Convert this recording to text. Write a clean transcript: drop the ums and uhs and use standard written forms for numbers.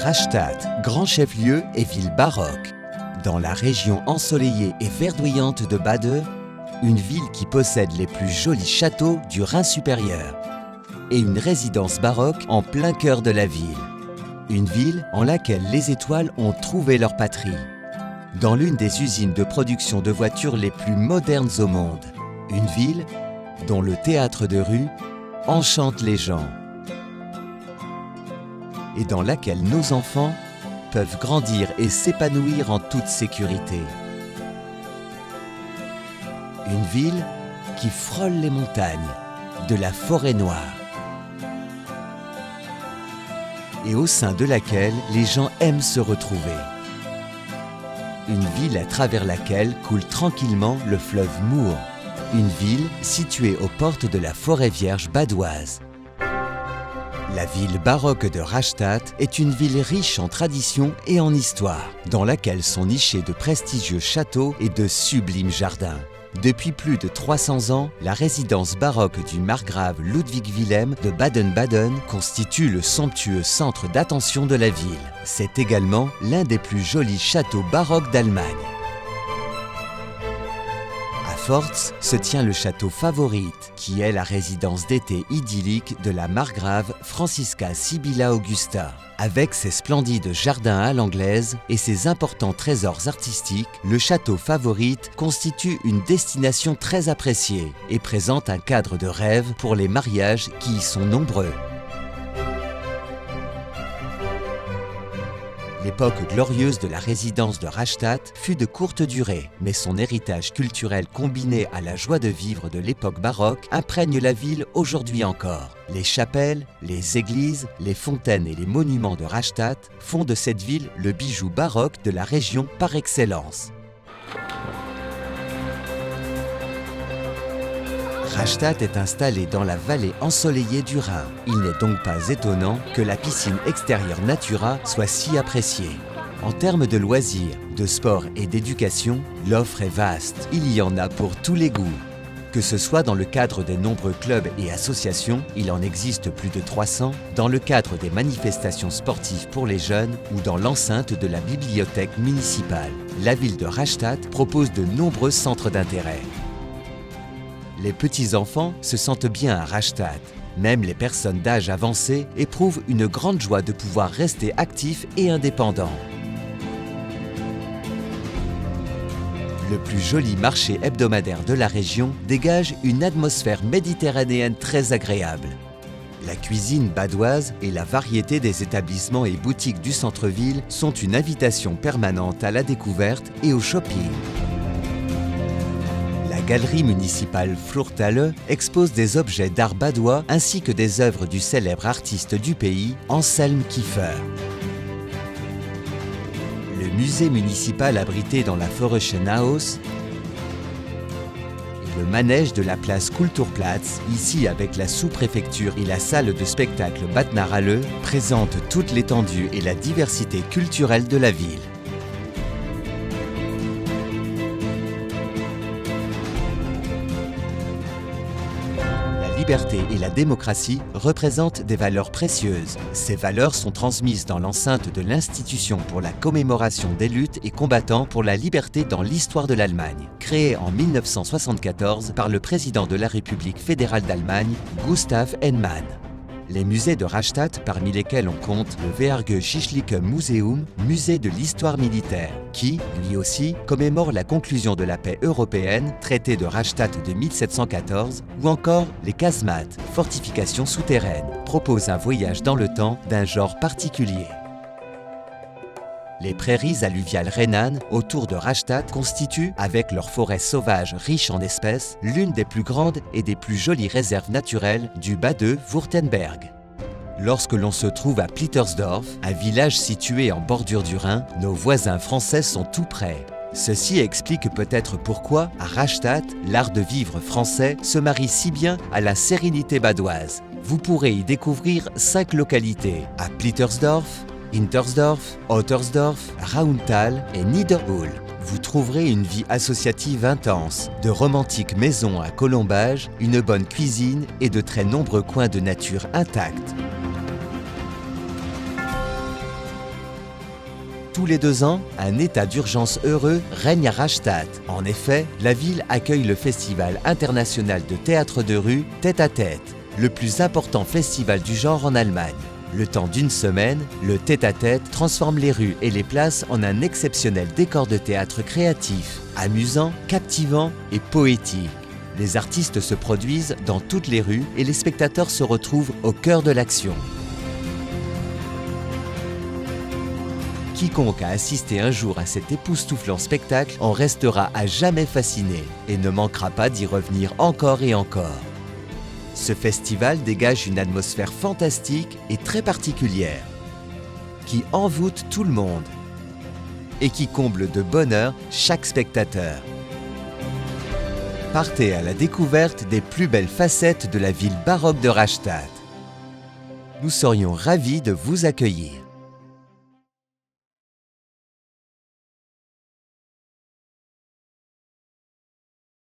Rastatt, grand chef-lieu et ville baroque. Dans la région ensoleillée et verdoyante de Bade, une ville qui possède les plus jolis châteaux du Rhin supérieur et une résidence baroque en plein cœur de la ville. Une ville en laquelle les étoiles ont trouvé leur patrie. Dans l'une des usines de production de voitures les plus modernes au monde. Une ville dont le théâtre de rue enchante les gens. Et dans laquelle nos enfants peuvent grandir et s'épanouir en toute sécurité. Une ville qui frôle les montagnes de la forêt noire et au sein de laquelle les gens aiment se retrouver. Une ville à travers laquelle coule tranquillement le fleuve Mur. Une ville située aux portes de la forêt vierge badoise. La ville baroque de Rastatt est une ville riche en traditions et en histoire, dans laquelle sont nichés de prestigieux châteaux et de sublimes jardins. Depuis plus de 300 ans, la résidence baroque du margrave Ludwig Wilhelm de Baden-Baden constitue le somptueux centre d'attention de la ville. C'est également l'un des plus jolis châteaux baroques d'Allemagne. À Pforz se tient le château Favorite, qui est la résidence d'été idyllique de la margrave Franziska Sibylla Augusta. Avec ses splendides jardins à l'anglaise et ses importants trésors artistiques, le château Favorite constitue une destination très appréciée et présente un cadre de rêve pour les mariages qui y sont nombreux. L'époque glorieuse de la résidence de Rastatt fut de courte durée, mais son héritage culturel combiné à la joie de vivre de l'époque baroque imprègne la ville aujourd'hui encore. Les chapelles, les églises, les fontaines et les monuments de Rastatt font de cette ville le bijou baroque de la région par excellence. Rastatt est installé dans la vallée ensoleillée du Rhin. Il n'est donc pas étonnant que la piscine extérieure Natura soit si appréciée. En termes de loisirs, de sport et d'éducation, l'offre est vaste. Il y en a pour tous les goûts. Que ce soit dans le cadre des nombreux clubs et associations, il en existe plus de 300, dans le cadre des manifestations sportives pour les jeunes ou dans l'enceinte de la bibliothèque municipale. La ville de Rastatt propose de nombreux centres d'intérêt. Les petits-enfants se sentent bien à Rastatt. Même les personnes d'âge avancé éprouvent une grande joie de pouvoir rester actifs et indépendants. Le plus joli marché hebdomadaire de la région dégage une atmosphère méditerranéenne très agréable. La cuisine badoise et la variété des établissements et boutiques du centre-ville sont une invitation permanente à la découverte et au shopping. La galerie municipale Flurthalle expose des objets d'art badois ainsi que des œuvres du célèbre artiste du pays, Anselm Kiefer. Le musée municipal abrité dans la Feuerschenhaus et le manège de la place Kulturplatz, ici avec la sous-préfecture et la salle de spectacle Badnerhalle, présentent toute l'étendue et la diversité culturelle de la ville. La liberté et la démocratie représentent des valeurs précieuses. Ces valeurs sont transmises dans l'enceinte de l'Institution pour la commémoration des luttes et combattants pour la liberté dans l'histoire de l'Allemagne, créée en 1974 par le président de la République fédérale d'Allemagne, Gustav Heinemann. Les musées de Rastatt, parmi lesquels on compte le Wehrgeschichtliche Museum, musée de l'histoire militaire, qui, lui aussi, commémore la conclusion de la paix européenne, traité de Rastatt de 1714, ou encore les casemates, fortifications souterraines, proposent un voyage dans le temps d'un genre particulier. Les prairies alluviales rhénanes autour de Rastatt constituent, avec leurs forêts sauvages riches en espèces, l'une des plus grandes et des plus jolies réserves naturelles du Bade-Württemberg. Lorsque l'on se trouve à Plittersdorf, un village situé en bordure du Rhin, nos voisins français sont tout près. Ceci explique peut-être pourquoi, à Rastatt, l'art de vivre français se marie si bien à la sérénité badoise. Vous pourrez y découvrir 5 localités, à Plittersdorf, Intersdorf, Ottersdorf, Rauntal et Niederhöhl. Vous trouverez une vie associative intense, de romantiques maisons à colombages, une bonne cuisine et de très nombreux coins de nature intacts. Tous les 2 ans, un état d'urgence heureux règne à Rastatt. En effet, la ville accueille le Festival international de théâtre de rue Tête à Tête, le plus important festival du genre en Allemagne. Le temps d'une semaine, le tête-à-tête transforme les rues et les places en un exceptionnel décor de théâtre créatif, amusant, captivant et poétique. Les artistes se produisent dans toutes les rues et les spectateurs se retrouvent au cœur de l'action. Quiconque a assisté un jour à cet époustouflant spectacle en restera à jamais fasciné et ne manquera pas d'y revenir encore et encore. Ce festival dégage une atmosphère fantastique et très particulière, qui envoûte tout le monde et qui comble de bonheur chaque spectateur. Partez à la découverte des plus belles facettes de la ville baroque de Rastatt. Nous serions ravis de vous accueillir.